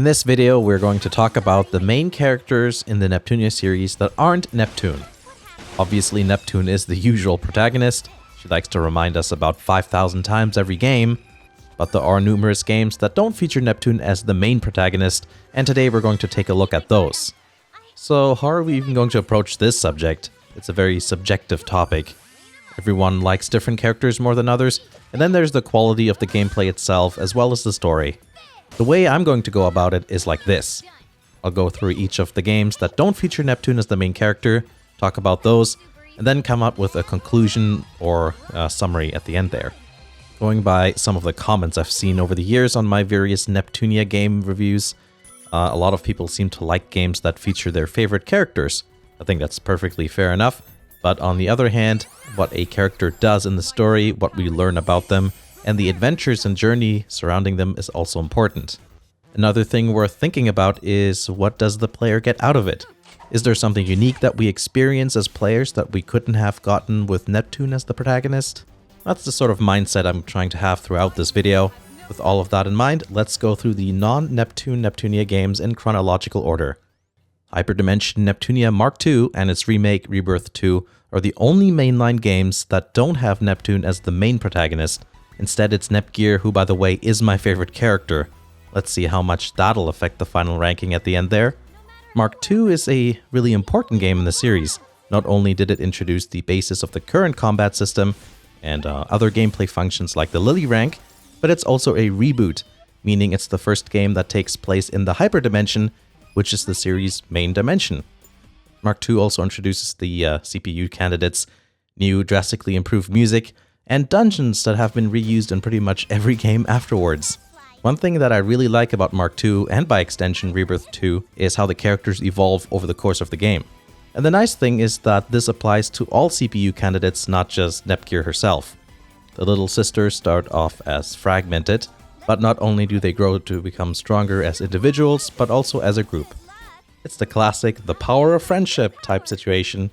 In this video, we're going to talk about the main characters in the Neptunia series that aren't Neptune. Obviously, Neptune is the usual protagonist. She likes to remind us about 5,000 times every game. But there are numerous games that don't feature Neptune as the main protagonist, and today we're going to take a look at those. So how are we even going to approach this subject? It's a very subjective topic. Everyone likes different characters more than others, and then there's the quality of the gameplay itself as well as the story. The way I'm going to go about it is like this. I'll go through each of the games that don't feature Neptune as the main character, talk about those, and then come up with a conclusion or a summary at the end there. Going by some of the comments I've seen over the years on my various Neptunia game reviews, a lot of people seem to like games that feature their favorite characters. I think that's perfectly fair enough, but on the other hand, what a character does in the story, what we learn about them, and the adventures and journey surrounding them is also important. Another thing worth thinking about is, what does the player get out of it? Is there something unique that we experience as players that we couldn't have gotten with Neptune as the protagonist? That's the sort of mindset I'm trying to have throughout this video. With all of that in mind, let's go through the non-Neptune Neptunia games in chronological order. Hyperdimension Neptunia Mark II and its remake Rebirth 2 are the only mainline games that don't have Neptune as the main protagonist. Instead, it's Nepgear, who, by the way, is my favorite character. Let's see how much that'll affect the final ranking at the end there. Mark II is a really important game in the series. Not only did it introduce the basis of the current combat system and other gameplay functions like the Lily rank, but it's also a reboot, meaning it's the first game that takes place in the Hyperdimension, which is the series' main dimension. Mark II also introduces the CPU candidates, new drastically improved music, and dungeons that have been reused in pretty much every game afterwards. One thing that I really like about Mark II, and by extension Rebirth 2, is how the characters evolve over the course of the game. And the nice thing is that this applies to all CPU candidates, not just Nepgear herself. The little sisters start off as fragmented, but not only do they grow to become stronger as individuals, but also as a group. It's the classic, the power of friendship type situation,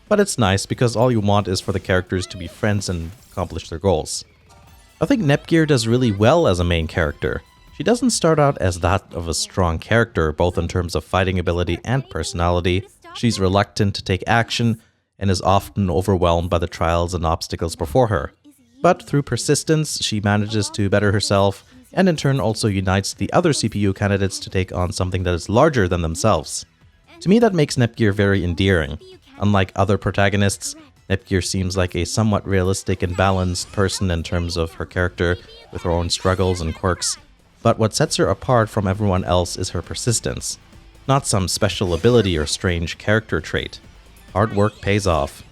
but it's nice because all you want is for the characters to be friends and accomplish their goals. I think Nepgear does really well as a main character. She doesn't start out as that of a strong character, both in terms of fighting ability and personality. She's reluctant to take action and is often overwhelmed by the trials and obstacles before her. But through persistence, she manages to better herself, and in turn also unites the other CPU candidates to take on something that is larger than themselves. To me, that makes Nepgear very endearing. Unlike other protagonists, Nepgear seems like a somewhat realistic and balanced person in terms of her character, with her own struggles and quirks. But what sets her apart from everyone else is her persistence. Not some special ability or strange character trait. Hard work pays off.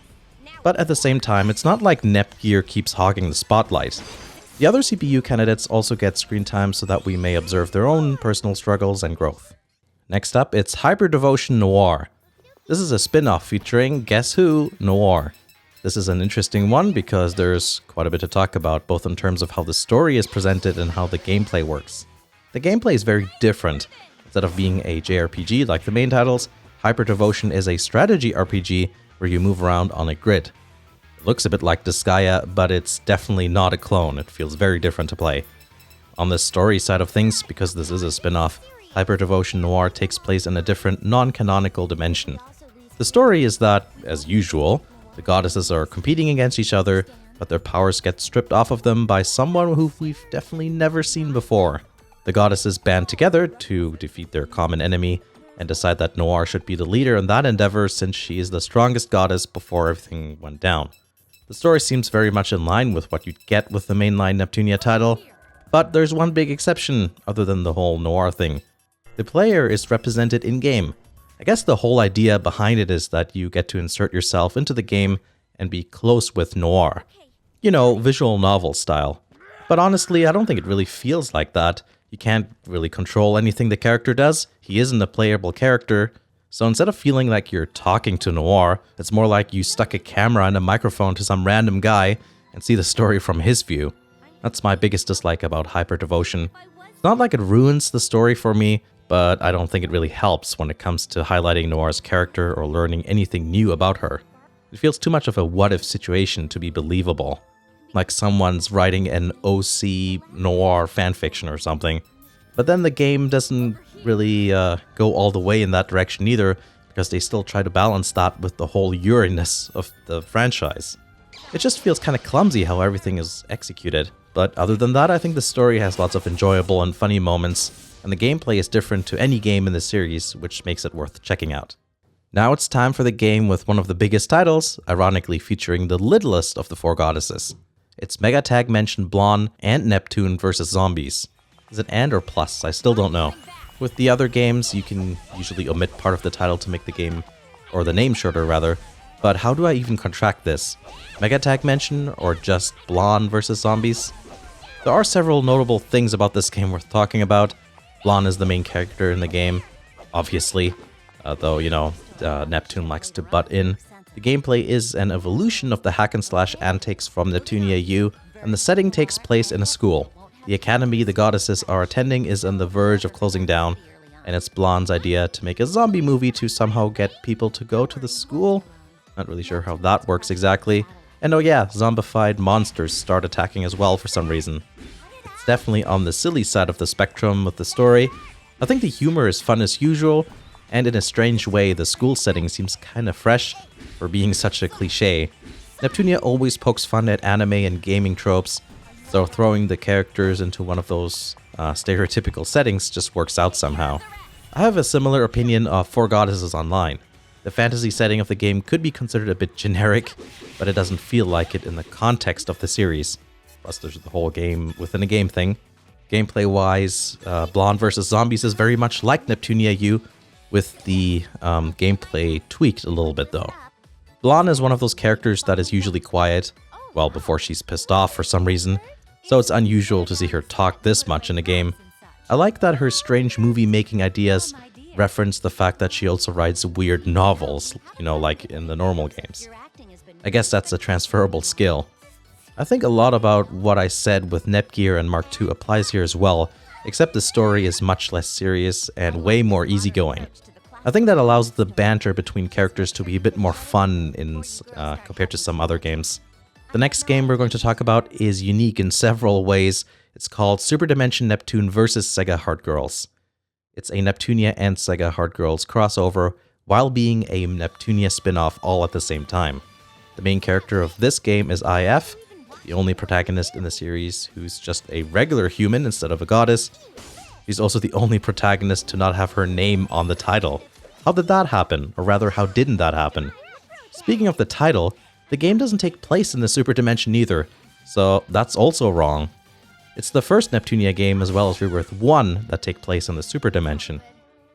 But at the same time, it's not like Nepgear keeps hogging the spotlight. The other CPU candidates also get screen time so that we may observe their own personal struggles and growth. Next up, it's Hyperdimension Noir. This is a spin-off featuring, guess who? Noir. This is an interesting one because there's quite a bit to talk about, both in terms of how the story is presented and how the gameplay works. The gameplay is very different. Instead of being a JRPG like the main titles, Hyperdimension is a strategy RPG where you move around on a grid. It looks a bit like Disgaea, but it's definitely not a clone. It feels very different to play. On the story side of things, because this is a spin-off, Hyperdimension Noir takes place in a different, non-canonical dimension. The story is that, as usual, the goddesses are competing against each other, but their powers get stripped off of them by someone who we've definitely never seen before. The goddesses band together to defeat their common enemy, and decide that Noir should be the leader in that endeavor since she is the strongest goddess before everything went down. The story seems very much in line with what you'd get with the mainline Neptunia title, but there's one big exception other than the whole Noir thing. The player is represented in-game. I guess the whole idea behind it is that you get to insert yourself into the game and be close with Noir. You know, visual novel style. But honestly, I don't think it really feels like that. You can't really control anything the character does. He isn't a playable character. So instead of feeling like you're talking to Noir, it's more like you stuck a camera and a microphone to some random guy and see the story from his view. That's my biggest dislike about Hyperdimension. It's not like it ruins the story for me, but I don't think it really helps when it comes to highlighting Noir's character or learning anything new about her. It feels too much of a what-if situation to be believable. Like someone's writing an OC Noir fanfiction or something. But then the game doesn't really go all the way in that direction either, because they still try to balance that with the whole Uranus of the franchise. It just feels kind of clumsy how everything is executed. But other than that, I think the story has lots of enjoyable and funny moments, and the gameplay is different to any game in the series, which makes it worth checking out. Now it's time for the game with one of the biggest titles, ironically featuring the littlest of the four goddesses. It's Megatagmention Blonde and Neptune versus zombies. Is it and or plus? I still don't know. With the other games, you can usually omit part of the title to make the game, or the name shorter rather, but how do I even contract this? Megatagmention or just Blonde versus zombies? There are several notable things about this game worth talking about. Blonde is the main character in the game, obviously, though, Neptune likes to butt in. The gameplay is an evolution of the hack-and-slash antics from Neptunia U, and the setting takes place in a school. The academy the goddesses are attending is on the verge of closing down, and it's Blonde's idea to make a zombie movie to somehow get people to go to the school. Not really sure how that works exactly. And oh yeah, zombified monsters start attacking as well for some reason. It's definitely on the silly side of the spectrum with the story. I think the humor is fun as usual, and in a strange way, the school setting seems kinda fresh for being such a cliché. Neptunia always pokes fun at anime and gaming tropes, so throwing the characters into one of those stereotypical settings just works out somehow. I have a similar opinion of Four Goddesses Online. The fantasy setting of the game could be considered a bit generic, but it doesn't feel like it in the context of the series. Plus there's the whole game within a game thing. Gameplay-wise, Blonde vs. Zombies is very much like Neptunia U, with the gameplay tweaked a little bit though. Blonde is one of those characters that is usually quiet, well before she's pissed off for some reason, so it's unusual to see her talk this much in a game. I like that her strange movie-making ideas reference the fact that she also writes weird novels, like in the normal games. I guess that's a transferable skill. I think a lot about what I said with Nepgear and Mark II applies here as well, except the story is much less serious and way more easygoing. I think that allows the banter between characters to be a bit more fun compared to some other games. The next game we're going to talk about is unique in several ways. It's called Superdimension Neptune vs. Sega Heartgirls. It's a Neptunia and Sega Heartgirls crossover while being a Neptunia spin-off all at the same time. The main character of this game is IF, the only protagonist in the series who's just a regular human instead of a goddess. She's also the only protagonist to not have her name on the title. How did that happen? Or rather, how didn't that happen? Speaking of the title, the game doesn't take place in the Superdimension either, so that's also wrong. It's the first Neptunia game as well as Rebirth 1 that take place in the Superdimension.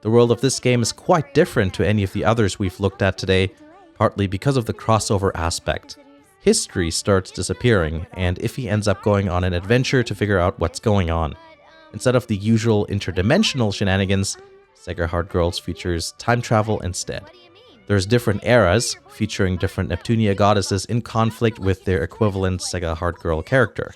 The world of this game is quite different to any of the others we've looked at today, partly because of the crossover aspect. History starts disappearing, and Iffy ends up going on an adventure to figure out what's going on. Instead of the usual interdimensional shenanigans, Sega Heartgirls features time travel instead. There's different eras, featuring different Neptunia goddesses in conflict with their equivalent Sega Heartgirl character.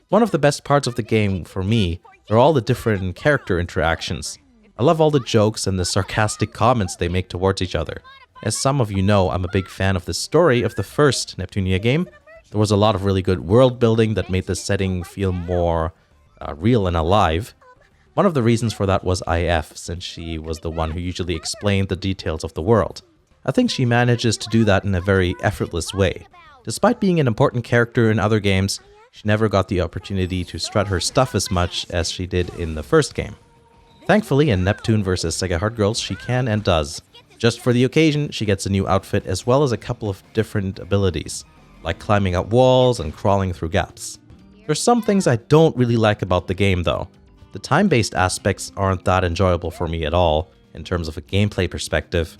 One of the best parts of the game, for me, are all the different character interactions. I love all the jokes and the sarcastic comments they make towards each other. As some of you know, I'm a big fan of the story of the first Neptunia game. There was a lot of really good world building that made the setting feel more real and alive. One of the reasons for that was IF, since she was the one who usually explained the details of the world. I think she manages to do that in a very effortless way. Despite being an important character in other games, she never got the opportunity to strut her stuff as much as she did in the first game. Thankfully, in Neptune vs. Sega Heartgirls, she can and does. Just for the occasion, she gets a new outfit as well as a couple of different abilities, like climbing up walls and crawling through gaps. There's some things I don't really like about the game though. The time-based aspects aren't that enjoyable for me at all, in terms of a gameplay perspective.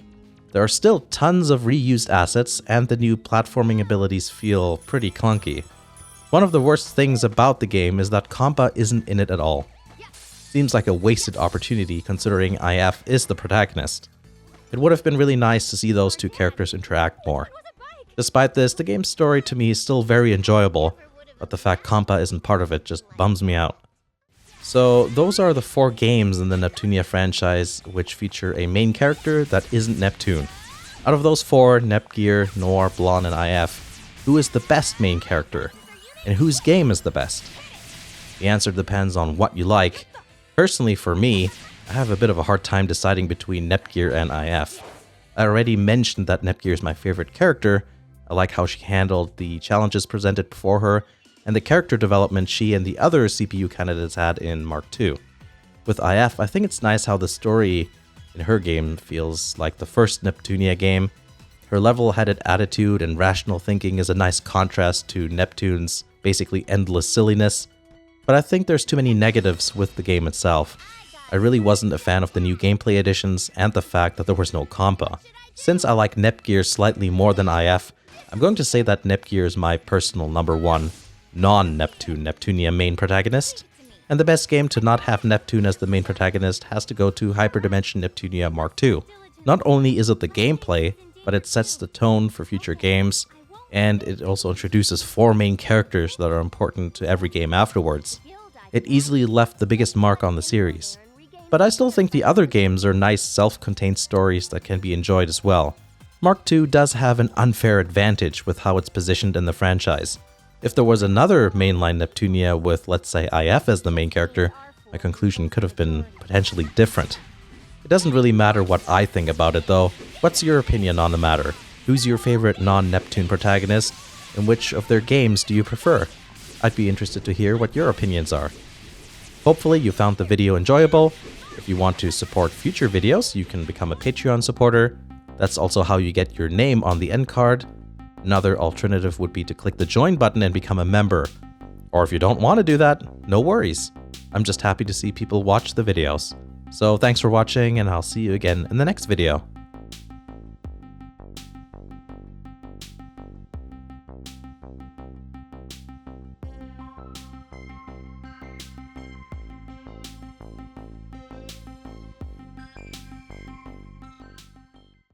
There are still tons of reused assets, and the new platforming abilities feel pretty clunky. One of the worst things about the game is that Compa isn't in it at all. Seems like a wasted opportunity considering IF is the protagonist. It would have been really nice to see those two characters interact more. Despite this, the game's story to me is still very enjoyable, but the fact Compa isn't part of it just bums me out. So those are the 4 games in the Neptunia franchise which feature a main character that isn't Neptune. Out of those 4, Nepgear, Noir, Blonde, and IF, who is the best main character? And whose game is the best? The answer depends on what you like. Personally, for me, I have a bit of a hard time deciding between Nepgear and IF. I already mentioned that Nepgear is my favorite character. I like how she handled the challenges presented before her, and the character development she and the other CPU candidates had in Mark II. With IF, I think it's nice how the story in her game feels like the first Neptunia game. Her level-headed attitude and rational thinking is a nice contrast to Neptune's basically endless silliness, but I think there's too many negatives with the game itself. I really wasn't a fan of the new gameplay additions and the fact that there was no compa. Since I like Nepgear slightly more than IF, I'm going to say that Nepgear is my personal number one non-Neptune Neptunia main protagonist, and the best game to not have Neptune as the main protagonist has to go to Hyperdimension Neptunia Mark II. Not only is it the gameplay, but it sets the tone for future games, and it also introduces 4 main characters that are important to every game afterwards. It easily left the biggest mark on the series. But I still think the other games are nice self-contained stories that can be enjoyed as well. Mark II does have an unfair advantage with how it's positioned in the franchise. If there was another mainline Neptunia with, let's say, IF as the main character, my conclusion could have been potentially different. It doesn't really matter what I think about it though. What's your opinion on the matter? Who's your favorite non-Neptune protagonist, and which of their games do you prefer? I'd be interested to hear what your opinions are. Hopefully you found the video enjoyable. If you want to support future videos, you can become a Patreon supporter. That's also how you get your name on the end card. Another alternative would be to click the join button and become a member. Or if you don't want to do that, no worries. I'm just happy to see people watch the videos. So thanks for watching, and I'll see you again in the next video.